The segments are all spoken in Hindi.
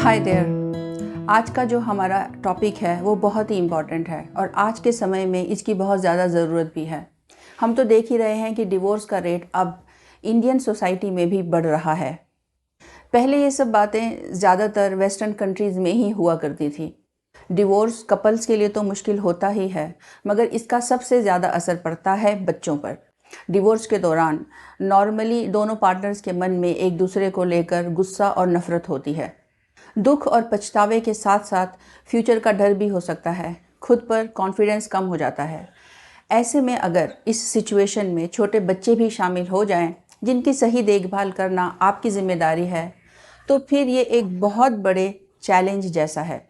Hi there. आज का जो हमारा टॉपिक है वो बहुत ही इम्पॉर्टेंट है और आज के समय में इसकी बहुत ज़्यादा ज़रूरत भी है। हम तो देख ही रहे हैं कि डिवोर्स का रेट अब इंडियन सोसाइटी में भी बढ़ रहा है। पहले ये सब बातें ज़्यादातर वेस्टर्न कंट्रीज़ में ही हुआ करती थी। डिवोर्स कपल्स के लिए तो मुश्किल होता ही है, मगर इसका सबसे ज़्यादा असर पड़ता है बच्चों पर। डिवोर्स के दौरान नॉर्मली दोनों पार्टनर्स के मन में एक दूसरे को लेकर गुस्सा और नफ़रत होती है। दुख और पछतावे के साथ साथ फ्यूचर का डर भी हो सकता है। खुद पर कॉन्फिडेंस कम हो जाता है। ऐसे में अगर इस सिचुएशन में छोटे बच्चे भी शामिल हो जाएं, जिनकी सही देखभाल करना आपकी ज़िम्मेदारी है, तो फिर ये एक बहुत बड़े चैलेंज जैसा है।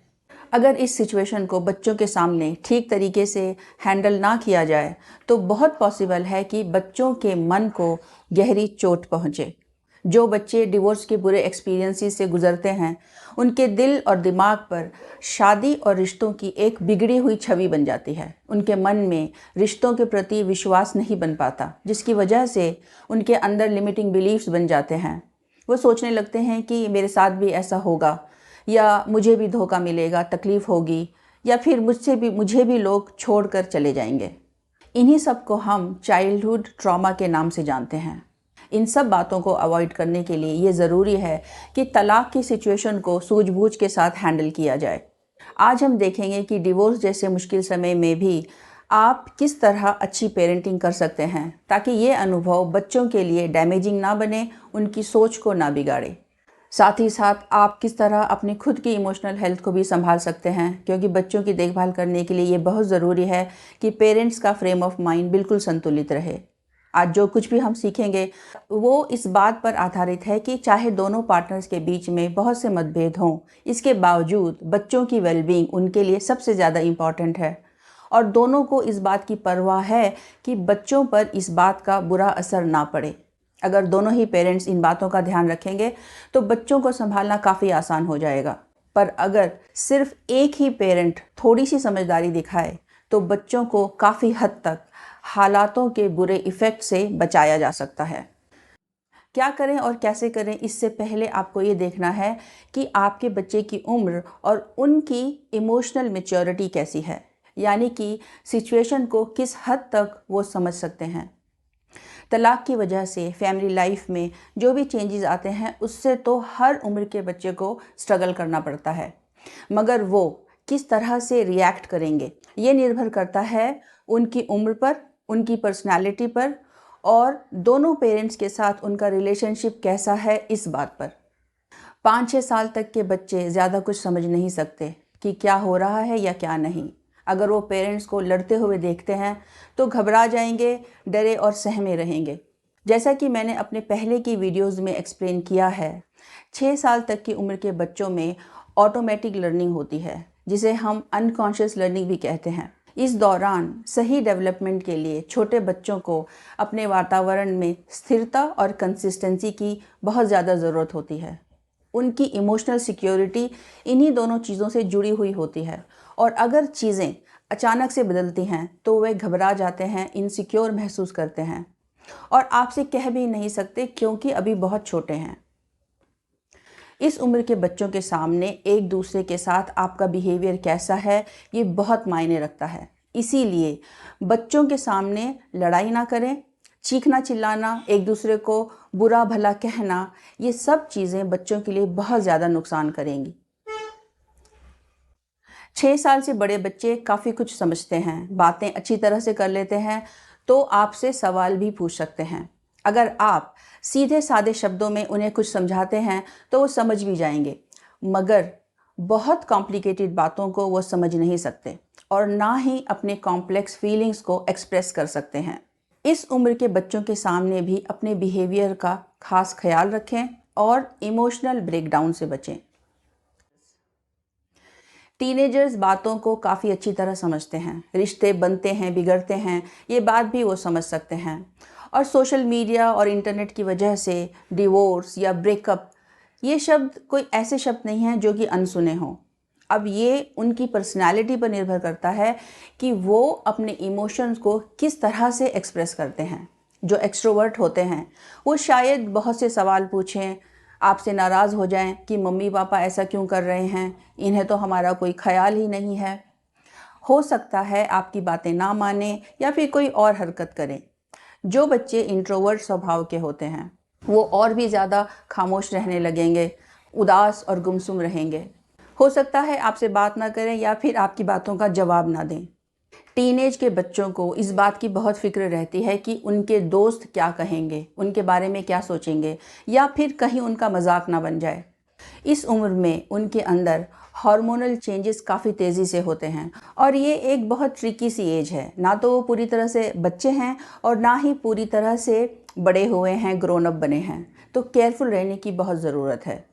अगर इस सिचुएशन को बच्चों के सामने ठीक तरीके से हैंडल ना किया जाए तो बहुत पॉसिबल है कि बच्चों के मन को गहरी चोट पहुँचे। जो बच्चे डिवोर्स के बुरे एक्सपीरियंसेस से गुजरते हैं, उनके दिल और दिमाग पर शादी और रिश्तों की एक बिगड़ी हुई छवि बन जाती है। उनके मन में रिश्तों के प्रति विश्वास नहीं बन पाता, जिसकी वजह से उनके अंदर लिमिटिंग बिलीफ्स बन जाते हैं। वो सोचने लगते हैं कि मेरे साथ भी ऐसा होगा, या मुझे भी धोखा मिलेगा, तकलीफ़ होगी, या फिर मुझे भी लोग छोड़कर चले जाएंगे। इन्हीं सब को हम चाइल्डहुड ट्रॉमा के नाम से जानते हैं। इन सब बातों को अवॉइड करने के लिए ये ज़रूरी है कि तलाक की सिचुएशन को सूझबूझ के साथ हैंडल किया जाए। आज हम देखेंगे कि डिवोर्स जैसे मुश्किल समय में भी आप किस तरह अच्छी पेरेंटिंग कर सकते हैं, ताकि ये अनुभव बच्चों के लिए डैमेजिंग ना बने, उनकी सोच को ना बिगाड़े। साथ ही साथ आप किस तरह अपनी खुद की इमोशनल हेल्थ को भी संभाल सकते हैं, क्योंकि बच्चों की देखभाल करने के लिए ये बहुत ज़रूरी है कि पेरेंट्स का फ्रेम ऑफ माइंड बिल्कुल संतुलित रहे। आज जो कुछ भी हम सीखेंगे वो इस बात पर आधारित है कि चाहे दोनों पार्टनर्स के बीच में बहुत से मतभेद हों, इसके बावजूद बच्चों की वेलबींग उनके लिए सबसे ज़्यादा इम्पॉर्टेंट है और दोनों को इस बात की परवाह है कि बच्चों पर इस बात का बुरा असर ना पड़े। अगर दोनों ही पेरेंट्स इन बातों का ध्यान रखेंगे तो बच्चों को संभालना काफ़ी आसान हो जाएगा। पर अगर सिर्फ एक ही पेरेंट थोड़ी सी समझदारी दिखाए तो बच्चों को काफ़ी हद तक हालातों के बुरे इफ़ेक्ट से बचाया जा सकता है। क्या करें और कैसे करें, इससे पहले आपको ये देखना है कि आपके बच्चे की उम्र और उनकी इमोशनल मैच्योरिटी कैसी है, यानी कि सिचुएशन को किस हद तक वो समझ सकते हैं। तलाक की वजह से फैमिली लाइफ में जो भी चेंजेस आते हैं, उससे तो हर उम्र के बच्चे को स्ट्रगल करना पड़ता है, मगर वो किस तरह से रिएक्ट करेंगे ये निर्भर करता है उनकी उम्र पर, उनकी पर्सनालिटी पर और दोनों पेरेंट्स के साथ उनका रिलेशनशिप कैसा है, इस बात पर। 5-6 साल तक के बच्चे ज़्यादा कुछ समझ नहीं सकते कि क्या हो रहा है या क्या नहीं। अगर वो पेरेंट्स को लड़ते हुए देखते हैं तो घबरा जाएंगे, डरे और सहमे रहेंगे। जैसा कि मैंने अपने पहले की वीडियोज़ में एक्सप्लेन किया है, 6 साल तक की उम्र के बच्चों में ऑटोमेटिक लर्निंग होती है, जिसे हम अनकॉन्शियस लर्निंग भी कहते हैं। इस दौरान सही डेवलपमेंट के लिए छोटे बच्चों को अपने वातावरण में स्थिरता और कंसिस्टेंसी की बहुत ज़्यादा ज़रूरत होती है। उनकी इमोशनल सिक्योरिटी इन्हीं दोनों चीज़ों से जुड़ी हुई होती है और अगर चीज़ें अचानक से बदलती हैं तो वे घबरा जाते हैं, इनसिक्योर महसूस करते हैं और आपसे कह भी नहीं सकते, क्योंकि अभी बहुत छोटे हैं। इस उम्र के बच्चों के सामने एक दूसरे के साथ आपका बिहेवियर कैसा है, ये बहुत मायने रखता है। इसीलिए बच्चों के सामने लड़ाई ना करें। चीखना चिल्लाना, एक दूसरे को बुरा भला कहना, ये सब चीज़ें बच्चों के लिए बहुत ज़्यादा नुकसान करेंगी। 6 साल से बड़े बच्चे काफ़ी कुछ समझते हैं, बातें अच्छी तरह से कर लेते हैं, तो आपसे सवाल भी पूछ सकते हैं। अगर आप सीधे सादे शब्दों में उन्हें कुछ समझाते हैं तो वो समझ भी जाएंगे, मगर बहुत कॉम्प्लिकेटेड बातों को वो समझ नहीं सकते और ना ही अपने कॉम्प्लेक्स फीलिंग्स को एक्सप्रेस कर सकते हैं। इस उम्र के बच्चों के सामने भी अपने बिहेवियर का खास ख्याल रखें और इमोशनल ब्रेकडाउन से बचें। टीनेजर्स बातों को काफ़ी अच्छी तरह समझते हैं, रिश्ते बनते हैं, बिगड़ते हैं, ये बात भी वो समझ सकते हैं। और सोशल मीडिया और इंटरनेट की वजह से डिवोर्स या ब्रेकअप, ये शब्द कोई ऐसे शब्द नहीं हैं जो कि अनसुने हों। अब ये उनकी पर्सनैलिटी पर निर्भर करता है कि वो अपने इमोशंस को किस तरह से एक्सप्रेस करते हैं। जो एक्सट्रोवर्ट होते हैं वो शायद बहुत से सवाल पूछें, आपसे नाराज़ हो जाएं कि मम्मी पापा ऐसा क्यों कर रहे हैं, इन्हें तो हमारा कोई ख्याल ही नहीं है। हो सकता है आपकी बातें ना माने या फिर कोई और हरकत करें। जो बच्चे इंट्रोवर्ट स्वभाव के होते हैं वो और भी ज़्यादा खामोश रहने लगेंगे, उदास और गुमसुम रहेंगे। हो सकता है आपसे बात ना करें या फिर आपकी बातों का जवाब ना दें। टीनेज के बच्चों को इस बात की बहुत फ़िक्र रहती है कि उनके दोस्त क्या कहेंगे, उनके बारे में क्या सोचेंगे, या फिर कहीं उनका मजाक ना बन जाए। इस उम्र में उनके अंदर हार्मोनल चेंजेस काफ़ी तेज़ी से होते हैं और ये एक बहुत ट्रिकी सी एज है। ना तो वो पूरी तरह से बच्चे हैं और ना ही पूरी तरह से बड़े हुए हैं, ग्रोन अप बने हैं। तो केयरफुल रहने की बहुत ज़रूरत है।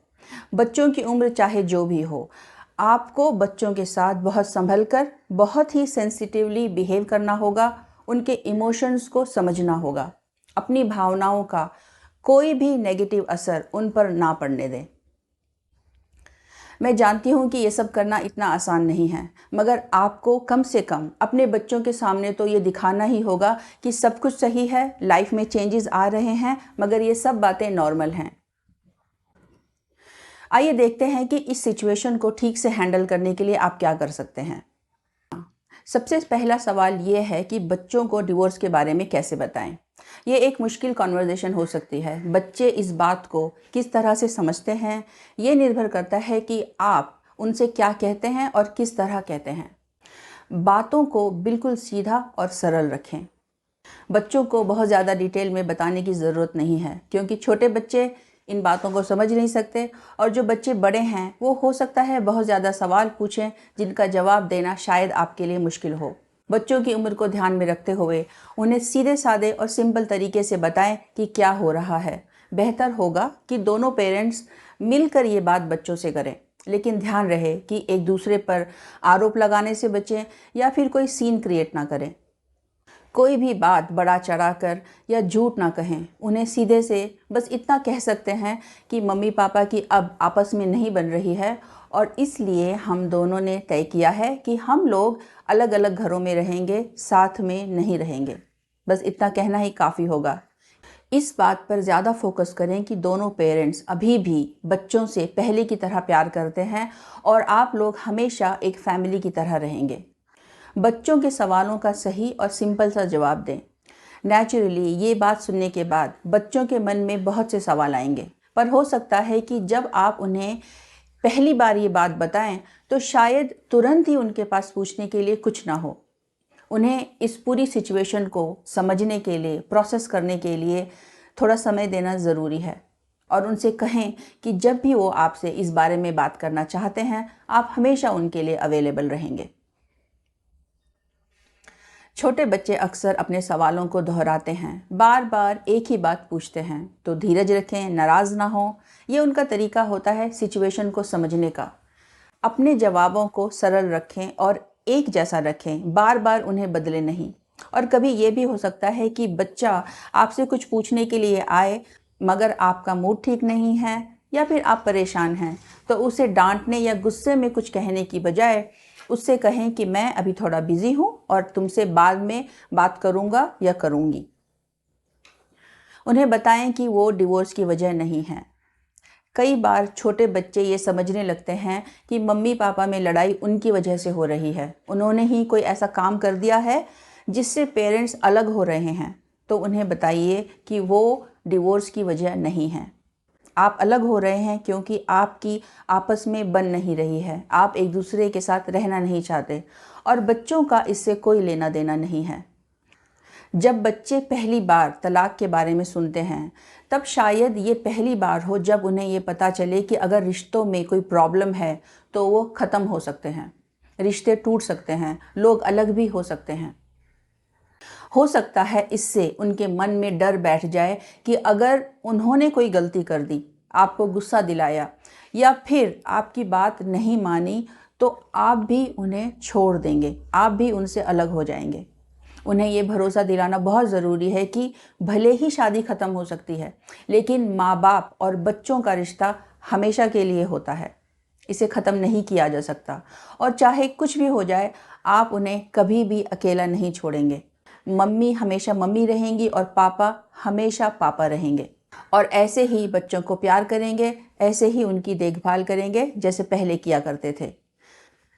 बच्चों की उम्र चाहे जो भी हो, आपको बच्चों के साथ बहुत संभल कर, बहुत ही सेंसिटिवली बिहेव करना होगा। उनके इमोशंस को समझना होगा। अपनी भावनाओं का कोई भी नेगेटिव असर उन पर ना पड़ने दें। मैं जानती हूँ कि ये सब करना इतना आसान नहीं है, मगर आपको कम से कम अपने बच्चों के सामने तो ये दिखाना ही होगा कि सब कुछ सही है, लाइफ में चेंजेस आ रहे हैं, मगर ये सब बातें नॉर्मल हैं। आइए देखते हैं कि इस सिचुएशन को ठीक से हैंडल करने के लिए आप क्या कर सकते हैं। सबसे पहला सवाल ये है कि बच्चों को डिवोर्स के बारे में कैसे बताएं। ये एक मुश्किल कॉन्वर्जेशन हो सकती है। बच्चे इस बात को किस तरह से समझते हैं, ये निर्भर करता है कि आप उनसे क्या कहते हैं और किस तरह कहते हैं। बातों को बिल्कुल सीधा और सरल रखें। बच्चों को बहुत ज़्यादा डिटेल में बताने की ज़रूरत नहीं है, क्योंकि छोटे बच्चे इन बातों को समझ नहीं सकते और जो बच्चे बड़े हैं वो हो सकता है बहुत ज़्यादा सवाल पूछें जिनका जवाब देना शायद आपके लिए मुश्किल हो। बच्चों की उम्र को ध्यान में रखते हुए उन्हें सीधे साधे और सिंपल तरीके से बताएं कि क्या हो रहा है। बेहतर होगा कि दोनों पेरेंट्स मिलकर ये बात बच्चों से करें, लेकिन ध्यान रहे कि एक दूसरे पर आरोप लगाने से बचें या फिर कोई सीन क्रिएट ना करें। कोई भी बात बढ़ा चढ़ाकर या झूठ ना कहें। उन्हें सीधे से बस इतना कह सकते हैं कि मम्मी पापा की अब आपस में नहीं बन रही है और इसलिए हम दोनों ने तय किया है कि हम लोग अलग अलग घरों में रहेंगे, साथ में नहीं रहेंगे। बस इतना कहना ही काफ़ी होगा। इस बात पर ज़्यादा फोकस करें कि दोनों पेरेंट्स अभी भी बच्चों से पहले की तरह प्यार करते हैं और आप लोग हमेशा एक फैमिली की तरह रहेंगे। बच्चों के सवालों का सही और सिंपल सा जवाब दें। नेचुरली ये बात सुनने के बाद बच्चों के मन में बहुत से सवाल आएंगे, पर हो सकता है कि जब आप उन्हें पहली बार ये बात बताएं तो शायद तुरंत ही उनके पास पूछने के लिए कुछ ना हो। उन्हें इस पूरी सिचुएशन को समझने के लिए, प्रोसेस करने के लिए थोड़ा समय देना ज़रूरी है और उनसे कहें कि जब भी वो आपसे इस बारे में बात करना चाहते हैं, आप हमेशा उनके लिए अवेलेबल रहेंगे। छोटे बच्चे अक्सर अपने सवालों को दोहराते हैं, बार बार एक ही बात पूछते हैं, तो धीरज रखें, नाराज़ ना हो। ये उनका तरीका होता है सिचुएशन को समझने का। अपने जवाबों को सरल रखें और एक जैसा रखें, बार बार उन्हें बदलें नहीं। और कभी ये भी हो सकता है कि बच्चा आपसे कुछ पूछने के लिए आए मगर आपका मूड ठीक नहीं है या फिर आप परेशान हैं, तो उसे डांटने या गुस्से में कुछ कहने की बजाय उससे कहें कि मैं अभी थोड़ा बिजी हूँ और तुमसे बाद में बात करूँगा या करूँगी। उन्हें बताएं कि वो डिवोर्स की वजह नहीं है। कई बार छोटे बच्चे ये समझने लगते हैं कि मम्मी पापा में लड़ाई उनकी वजह से हो रही है, उन्होंने ही कोई ऐसा काम कर दिया है जिससे पेरेंट्स अलग हो रहे हैं। तो उन्हें बताइए कि वो डिवोर्स की वजह नहीं है। आप अलग हो रहे हैं क्योंकि आपकी आपस में बन नहीं रही है, आप एक दूसरे के साथ रहना नहीं चाहते और बच्चों का इससे कोई लेना देना नहीं है। जब बच्चे पहली बार तलाक के बारे में सुनते हैं तब शायद ये पहली बार हो जब उन्हें ये पता चले कि अगर रिश्तों में कोई प्रॉब्लम है तो वो ख़त्म हो सकते हैं, रिश्ते टूट सकते हैं, लोग अलग भी हो सकते हैं। हो सकता है इससे उनके मन में डर बैठ जाए कि अगर उन्होंने कोई गलती कर दी, आपको गुस्सा दिलाया या फिर आपकी बात नहीं मानी तो आप भी उन्हें छोड़ देंगे, आप भी उनसे अलग हो जाएंगे। उन्हें ये भरोसा दिलाना बहुत ज़रूरी है कि भले ही शादी ख़त्म हो सकती है, लेकिन माँ बाप और बच्चों का रिश्ता हमेशा के लिए होता है, इसे ख़त्म नहीं किया जा सकता। और चाहे कुछ भी हो जाए, आप उन्हें कभी भी अकेला नहीं छोड़ेंगे। मम्मी हमेशा मम्मी रहेंगी और पापा हमेशा पापा रहेंगे। और ऐसे ही बच्चों को प्यार करेंगे, ऐसे ही उनकी देखभाल करेंगे जैसे पहले किया करते थे।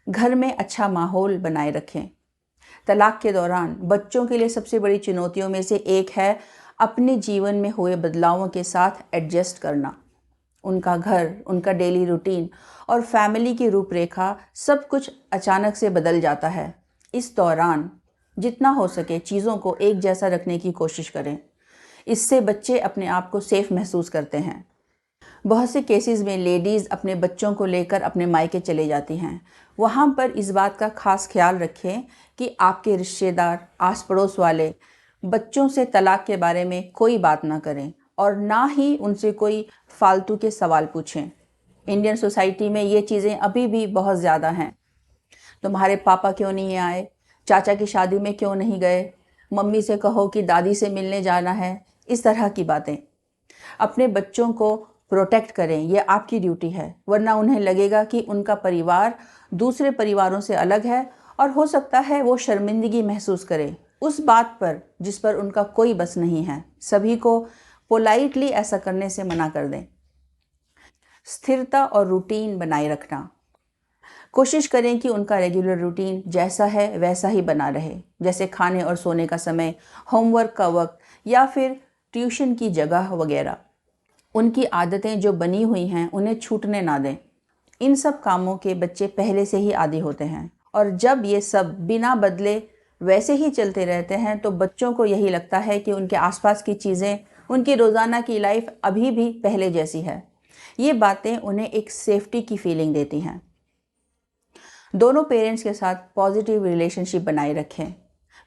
घर में अच्छा माहौल बनाए रखें। तलाक के दौरान बच्चों के लिए सबसे बड़ी चुनौतियों में से एक है अपने जीवन में हुए बदलावों के साथ एडजस्ट करना। उनका घर, उनका डेली रूटीन और फैमिली की रूपरेखा सब कुछ अचानक से बदल जाता है। इस दौरान जितना हो सके चीज़ों को एक जैसा रखने की कोशिश करें। इससे बच्चे अपने आप को सेफ महसूस करते हैं। बहुत से केसेस में लेडीज़ अपने बच्चों को लेकर अपने मायके चले जाती हैं। वहाँ पर इस बात का खास ख्याल रखें कि आपके रिश्तेदार, आस पड़ोस वाले बच्चों से तलाक के बारे में कोई बात ना करें और ना ही उनसे कोई फालतू के सवाल पूछें। इंडियन सोसाइटी में ये चीज़ें अभी भी बहुत ज़्यादा हैं। तुम्हारे पापा क्यों नहीं आए? चाचा की शादी में क्यों नहीं गए? मम्मी से कहो कि दादी से मिलने जाना है। इस तरह की बातें। अपने बच्चों को प्रोटेक्ट करें, ये आपकी ड्यूटी है, वरना उन्हें लगेगा कि उनका परिवार दूसरे परिवारों से अलग है और हो सकता है वो शर्मिंदगी महसूस करें उस बात पर जिस पर उनका कोई बस नहीं है। सभी को पोलाइटली ऐसा करने से मना कर दें। स्थिरता और रूटीन बनाए रखना। कोशिश करें कि उनका रेगुलर रूटीन जैसा है वैसा ही बना रहे, जैसे खाने और सोने का समय, होमवर्क का वक्त या फिर ट्यूशन की जगह वगैरह। उनकी आदतें जो बनी हुई हैं उन्हें छूटने ना दें। इन सब कामों के बच्चे पहले से ही आदी होते हैं और जब ये सब बिना बदले वैसे ही चलते रहते हैं तो बच्चों को यही लगता है कि उनके आसपास की चीज़ें, उनकी रोज़ाना की लाइफ अभी भी पहले जैसी है। ये बातें उन्हें एक सेफ्टी की फीलिंग देती हैं। दोनों पेरेंट्स के साथ पॉजिटिव रिलेशनशिप बनाए रखें।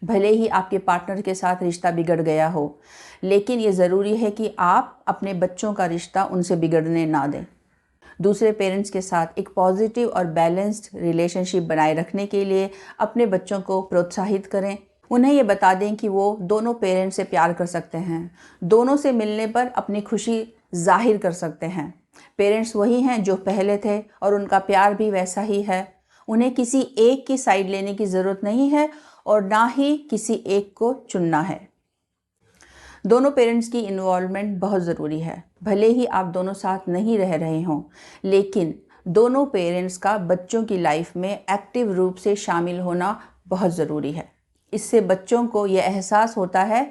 भले ही आपके पार्टनर के साथ रिश्ता बिगड़ गया हो, लेकिन ये ज़रूरी है कि आप अपने बच्चों का रिश्ता उनसे बिगड़ने ना दें। दूसरे पेरेंट्स के साथ एक पॉजिटिव और बैलेंस्ड रिलेशनशिप बनाए रखने के लिए अपने बच्चों को प्रोत्साहित करें। उन्हें ये बता दें कि वो दोनों पेरेंट्स से प्यार कर सकते हैं, दोनों से मिलने पर अपनी खुशी जाहिर कर सकते हैं। पेरेंट्स वही हैं जो पहले थे और उनका प्यार भी वैसा ही है। उन्हें किसी एक की साइड लेने की ज़रूरत नहीं है और ना ही किसी एक को चुनना है। दोनों पेरेंट्स की इन्वॉल्वमेंट बहुत ज़रूरी है। भले ही आप दोनों साथ नहीं रह रहे हों, लेकिन दोनों पेरेंट्स का बच्चों की लाइफ में एक्टिव रूप से शामिल होना बहुत ज़रूरी है। इससे बच्चों को ये एहसास होता है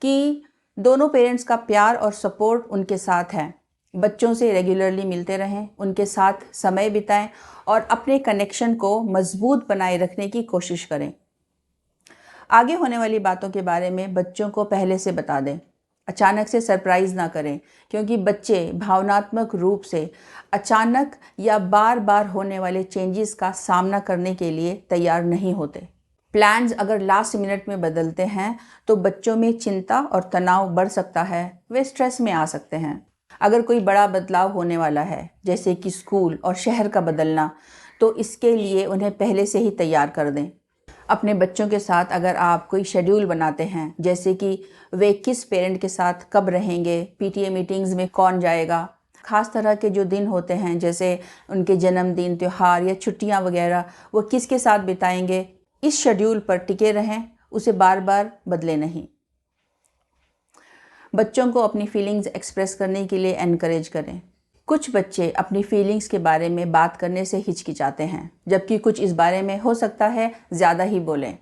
कि दोनों पेरेंट्स का प्यार और सपोर्ट उनके साथ है। बच्चों से रेगुलरली मिलते रहें, उनके साथ समय बिताएं और अपने कनेक्शन को मजबूत बनाए रखने की कोशिश करें। आगे होने वाली बातों के बारे में बच्चों को पहले से बता दें। अचानक से सरप्राइज़ ना करें, क्योंकि बच्चे भावनात्मक रूप से अचानक या बार बार होने वाले चेंजेस का सामना करने के लिए तैयार नहीं होते। प्लान्स अगर लास्ट मिनट में बदलते हैं तो बच्चों में चिंता और तनाव बढ़ सकता है, वे स्ट्रेस में आ सकते हैं। अगर कोई बड़ा बदलाव होने वाला है, जैसे कि स्कूल और शहर का बदलना, तो इसके लिए उन्हें पहले से ही तैयार कर दें। अपने बच्चों के साथ अगर आप कोई शेड्यूल बनाते हैं, जैसे कि वे किस पेरेंट के साथ कब रहेंगे, पीटीए मीटिंग्स में कौन जाएगा, ख़ास तरह के जो दिन होते हैं जैसे उनके जन्मदिन, त्यौहार या छुट्टियां वगैरह, वो किसके साथ बिताएंगे, इस शेड्यूल पर टिके रहें, उसे बार बार बदले नहीं। बच्चों को अपनी फीलिंग्स एक्सप्रेस करने के लिए एनकरेज करें। कुछ बच्चे अपनी फीलिंग्स के बारे में बात करने से हिचकिचाते हैं, जबकि कुछ इस बारे में हो सकता है ज़्यादा ही बोलें।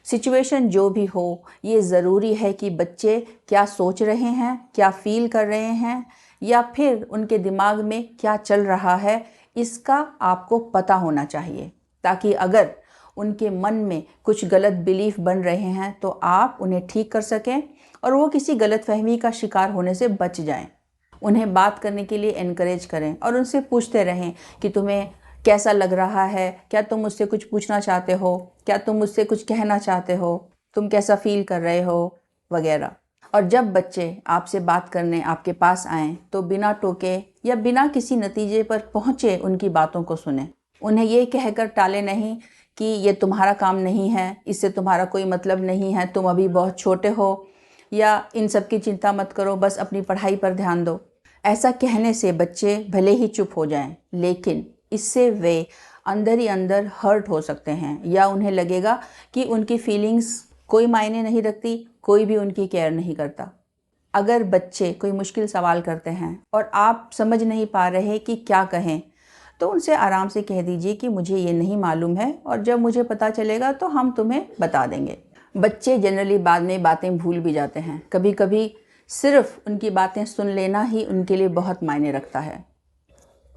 सिचुएशन जो भी हो, ये ज़रूरी है कि बच्चे क्या सोच रहे हैं, क्या फील कर रहे हैं या फिर उनके दिमाग में क्या चल रहा है, इसका आपको पता होना चाहिए, ताकि अगर उनके मन में कुछ गलत बिलीफ बन रहे हैं तो आप उन्हें ठीक कर सकें और वो किसी गलतफहमी का शिकार होने से बच जाएं। उन्हें बात करने के लिए एनकरेज करें और उनसे पूछते रहें कि तुम्हें कैसा लग रहा है, क्या तुम मुझसे कुछ पूछना चाहते हो, क्या तुम मुझसे कुछ कहना चाहते हो, तुम कैसा फील कर रहे हो वगैरह। और जब बच्चे आपसे बात करने आपके पास आएँ तो बिना टोके या बिना किसी नतीजे पर पहुँचे उनकी बातों को सुनें। उन्हें ये कहकर टाले नहीं कि ये तुम्हारा काम नहीं है, इससे तुम्हारा कोई मतलब नहीं है, तुम अभी बहुत छोटे हो, या इन सब की चिंता मत करो, बस अपनी पढ़ाई पर ध्यान दो। ऐसा कहने से बच्चे भले ही चुप हो जाएं, लेकिन इससे वे अंदर ही अंदर हर्ट हो सकते हैं या उन्हें लगेगा कि उनकी फीलिंग्स कोई मायने नहीं रखती, कोई भी उनकी केयर नहीं करता। अगर बच्चे कोई मुश्किल सवाल करते हैं और आप समझ नहीं पा रहे कि क्या कहें, तो उनसे आराम से कह दीजिए कि मुझे ये नहीं मालूम है और जब मुझे पता चलेगा तो हम तुम्हें बता देंगे। बच्चे जनरली बाद में बातें भूल भी जाते हैं। कभी कभी सिर्फ उनकी बातें सुन लेना ही उनके लिए बहुत मायने रखता है।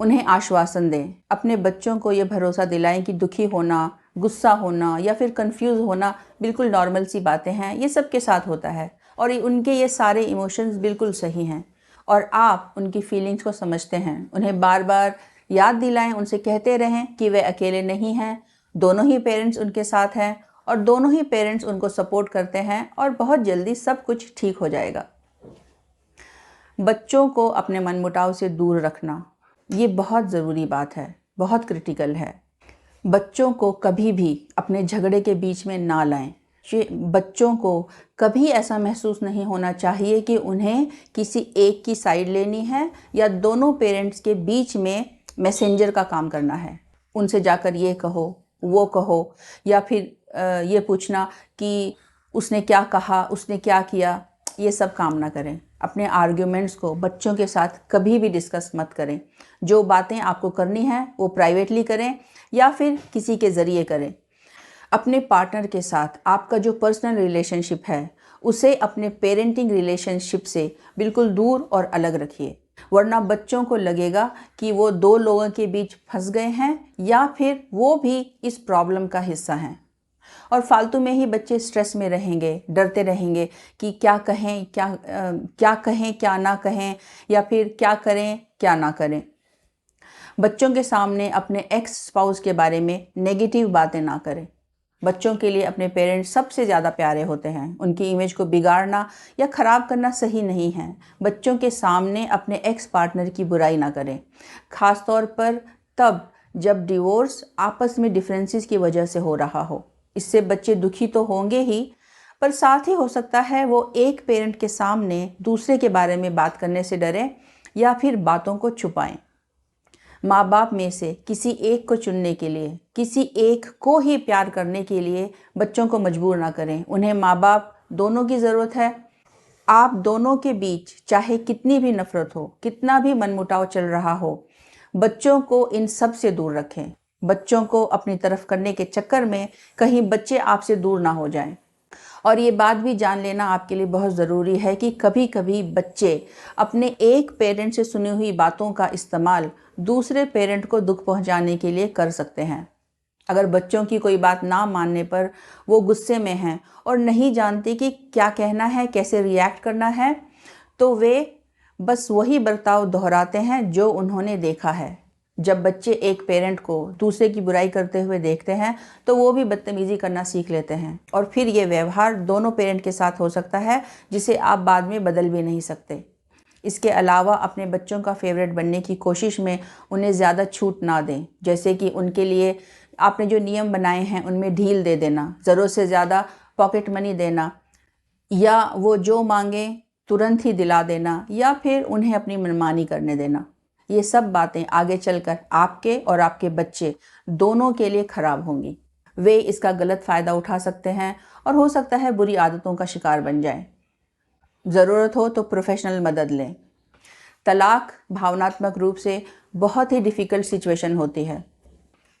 उन्हें आश्वासन दें। अपने बच्चों को ये भरोसा दिलाएं कि दुखी होना, गुस्सा होना या फिर कंफ्यूज होना बिल्कुल नॉर्मल सी बातें हैं। ये सबके साथ होता है और उनके ये सारे इमोशंस बिल्कुल सही हैं और आप उनकी फीलिंग्स को समझते हैं। उन्हें बार बार याद दिलाएं, उनसे कहते रहें कि वे अकेले नहीं हैं, दोनों ही पेरेंट्स उनके साथ हैं और दोनों ही पेरेंट्स उनको सपोर्ट करते हैं और बहुत जल्दी सब कुछ ठीक हो जाएगा। बच्चों को अपने मनमुटाव से दूर रखना, ये बहुत ज़रूरी बात है, बहुत क्रिटिकल है। बच्चों को कभी भी अपने झगड़े के बीच में ना लाएं। बच्चों को कभी ऐसा महसूस नहीं होना चाहिए कि उन्हें किसी एक की साइड लेनी है या दोनों पेरेंट्स के बीच में मैसेंजर का काम करना है। उनसे जाकर ये कहो, वो कहो या फिर ये पूछना कि उसने क्या कहा, उसने क्या किया, ये सब काम ना करें। अपने आर्ग्यूमेंट्स को बच्चों के साथ कभी भी डिस्कस मत करें। जो बातें आपको करनी हैं वो प्राइवेटली करें या फिर किसी के ज़रिए करें। अपने पार्टनर के साथ आपका जो पर्सनल रिलेशनशिप है उसे अपने पेरेंटिंग रिलेशनशिप से बिल्कुल दूर और अलग रखिए, वरना बच्चों को लगेगा कि वो दो लोगों के बीच फंस गए हैं या फिर वो भी इस प्रॉब्लम का हिस्सा हैं और फालतू में ही बच्चे स्ट्रेस में रहेंगे, डरते रहेंगे कि क्या कहें, क्या ना कहें या फिर क्या करें, क्या ना करें। बच्चों के सामने अपने एक्स स्पाउस के बारे में नेगेटिव बातें ना करें। बच्चों के लिए अपने पेरेंट्स सबसे ज़्यादा प्यारे होते हैं। उनकी इमेज को बिगाड़ना या ख़राब करना सही नहीं है। बच्चों के सामने अपने एक्स पार्टनर की बुराई ना करें, ख़ास तौर पर तब जब डिवोर्स आपस में डिफरेंसेस की वजह से हो रहा हो। इससे बच्चे दुखी तो होंगे ही, पर साथ ही हो सकता है वो एक पेरेंट के सामने दूसरे के बारे में बात करने से डरें या फिर बातों को छुपाएं। माँ बाप में से किसी एक को चुनने के लिए, किसी एक को ही प्यार करने के लिए बच्चों को मजबूर ना करें। उन्हें माँ बाप दोनों की ज़रूरत है। आप दोनों के बीच चाहे कितनी भी नफ़रत हो, कितना भी मनमुटाव चल रहा हो, बच्चों को इन सब से दूर रखें। बच्चों को अपनी तरफ करने के चक्कर में कहीं बच्चे आपसे दूर ना हो जाएं। और ये बात भी जान लेना आपके लिए बहुत ज़रूरी है कि कभी कभी बच्चे अपने एक पेरेंट से सुनी हुई बातों का इस्तेमाल दूसरे पेरेंट को दुख पहुंचाने के लिए कर सकते हैं। अगर बच्चों की कोई बात ना मानने पर वो गुस्से में हैं और नहीं जानते कि क्या कहना है, कैसे रिएक्ट करना है, तो वे बस वही बर्ताव दोहराते हैं जो उन्होंने देखा है। जब बच्चे एक पेरेंट को दूसरे की बुराई करते हुए देखते हैं तो वो भी बदतमीज़ी करना सीख लेते हैं और फिर ये व्यवहार दोनों पेरेंट के साथ हो सकता है जिसे आप बाद में बदल भी नहीं सकते। इसके अलावा अपने बच्चों का फेवरेट बनने की कोशिश में उन्हें ज़्यादा छूट ना दें। जैसे कि उनके लिए आपने जो नियम बनाए हैं उनमें ढील दे देना, ज़रूरत से ज़्यादा पॉकेट मनी देना या वो जो मांगे तुरंत ही दिला देना या फिर उन्हें अपनी मनमानी करने देना। ये सब बातें आगे चलकर आपके और आपके बच्चे दोनों के लिए खराब होंगी। वे इसका गलत फ़ायदा उठा सकते हैं और हो सकता है बुरी आदतों का शिकार बन जाएं। ज़रूरत हो तो प्रोफेशनल मदद लें। तलाक भावनात्मक रूप से बहुत ही डिफ़िकल्ट सिचुएशन होती है।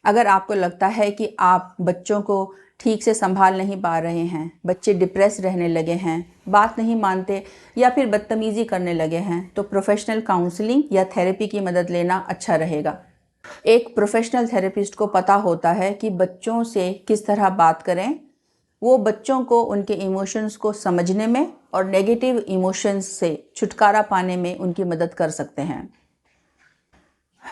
अगर आपको लगता है कि आप बच्चों को ठीक से संभाल नहीं पा रहे हैं, बच्चे डिप्रेस रहने लगे हैं, बात नहीं मानते या फिर बदतमीज़ी करने लगे हैं, तो प्रोफेशनल काउंसलिंग या थेरेपी की मदद लेना अच्छा रहेगा। एक प्रोफेशनल थेरेपिस्ट को पता होता है कि बच्चों से किस तरह बात करें। वो बच्चों को उनके इमोशंस को समझने में और नेगेटिव इमोशंस से छुटकारा पाने में उनकी मदद कर सकते हैं।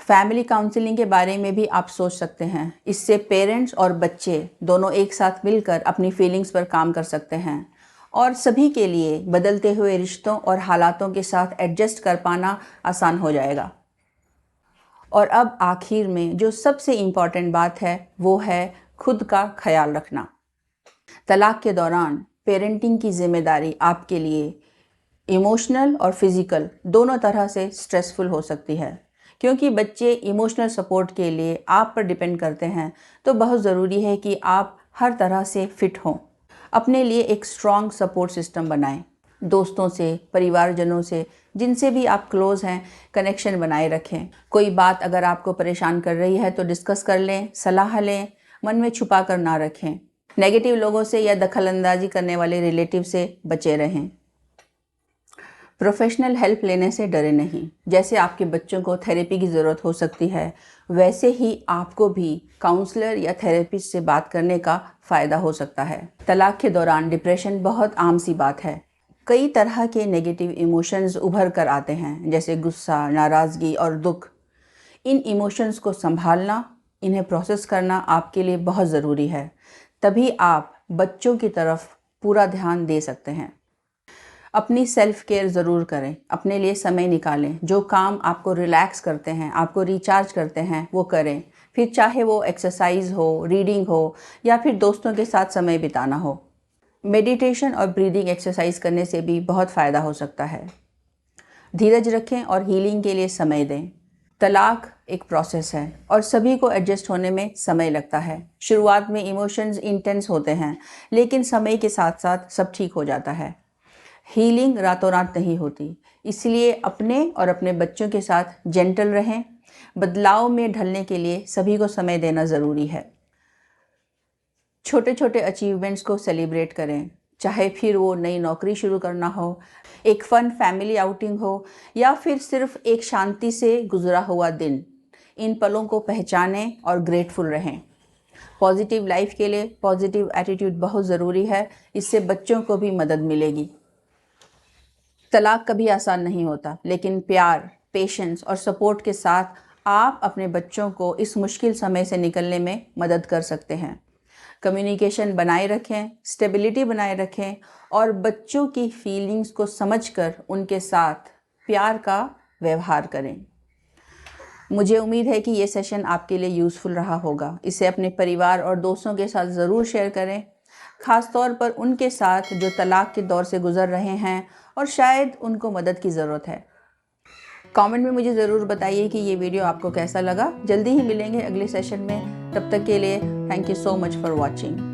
फैमिली काउंसलिंग के बारे में भी आप सोच सकते हैं। इससे पेरेंट्स और बच्चे दोनों एक साथ मिलकर अपनी फीलिंग्स पर काम कर सकते हैं और सभी के लिए बदलते हुए रिश्तों और हालातों के साथ एडजस्ट कर पाना आसान हो जाएगा। और अब आखिर में जो सबसे इम्पॉर्टेंट बात है वो है खुद का ख्याल रखना। तलाक के दौरान पेरेंटिंग की जिम्मेदारी आपके लिए इमोशनल और फिज़िकल दोनों तरह से स्ट्रेसफुल हो सकती है। क्योंकि बच्चे इमोशनल सपोर्ट के लिए आप पर डिपेंड करते हैं, तो बहुत ज़रूरी है कि आप हर तरह से फिट हों। अपने लिए एक स्ट्रॉन्ग सपोर्ट सिस्टम बनाएं। दोस्तों से, परिवारजनों से, जिनसे भी आप क्लोज़ हैं, कनेक्शन बनाए रखें। कोई बात अगर आपको परेशान कर रही है तो डिस्कस कर लें, सलाह लें, मन में छुपा कर ना रखें। नेगेटिव लोगों से या दखलंदाजी करने वाले रिलेटिव से बचे रहें। प्रोफेशनल हेल्प लेने से डरे नहीं। जैसे आपके बच्चों को थेरेपी की ज़रूरत हो सकती है, वैसे ही आपको भी काउंसलर या थेरेपिस्ट से बात करने का फ़ायदा हो सकता है। तलाक के दौरान डिप्रेशन बहुत आम सी बात है। कई तरह के नेगेटिव इमोशंस उभर कर आते हैं, जैसे गुस्सा, नाराज़गी और दुख। इन इमोशंस को संभालना, इन्हें प्रोसेस करना आपके लिए बहुत ज़रूरी है। तभी आप बच्चों की तरफ पूरा ध्यान दे सकते हैं। अपनी सेल्फ केयर ज़रूर करें, अपने लिए समय निकालें। जो काम आपको रिलैक्स करते हैं, आपको रिचार्ज करते हैं, वो करें। फिर चाहे वो एक्सरसाइज हो, रीडिंग हो या फिर दोस्तों के साथ समय बिताना हो। मेडिटेशन और ब्रीदिंग एक्सरसाइज करने से भी बहुत फ़ायदा हो सकता है। धीरज रखें और हीलिंग के लिए समय दें। तलाक एक प्रोसेस है और सभी को एडजस्ट होने में समय लगता है। शुरुआत में इमोशंस इंटेंस होते हैं, लेकिन समय के साथ साथ सब ठीक हो जाता है। हीलिंग रातों रात नहीं होती, इसलिए अपने और अपने बच्चों के साथ जेंटल रहें। बदलाव में ढलने के लिए सभी को समय देना ज़रूरी है। छोटे छोटे अचीवमेंट्स को सेलिब्रेट करें, चाहे फिर वो नई नौकरी शुरू करना हो, एक फ़न फैमिली आउटिंग हो या फिर सिर्फ एक शांति से गुजरा हुआ दिन। इन पलों को पहचानें और ग्रेटफुल रहें। पॉजिटिव लाइफ के लिए पॉजिटिव एटीट्यूड बहुत ज़रूरी है, इससे बच्चों को भी मदद मिलेगी। तलाक कभी आसान नहीं होता, लेकिन प्यार, पेशेंस और सपोर्ट के साथ आप अपने बच्चों को इस मुश्किल समय से निकलने में मदद कर सकते हैं। कम्युनिकेशन बनाए रखें, स्टेबिलिटी बनाए रखें और बच्चों की फीलिंग्स को समझकर उनके साथ प्यार का व्यवहार करें। मुझे उम्मीद है कि ये सेशन आपके लिए यूज़फुल रहा होगा। इसे अपने परिवार और दोस्तों के साथ ज़रूर शेयर करें, ख़ास तौर पर उनके साथ जो तलाक के दौर से गुज़र रहे हैं और शायद उनको मदद की ज़रूरत है। कमेंट में मुझे ज़रूर बताइए कि ये वीडियो आपको कैसा लगा। जल्दी ही मिलेंगे अगले सेशन में। तब तक के लिए thank you so much for watching.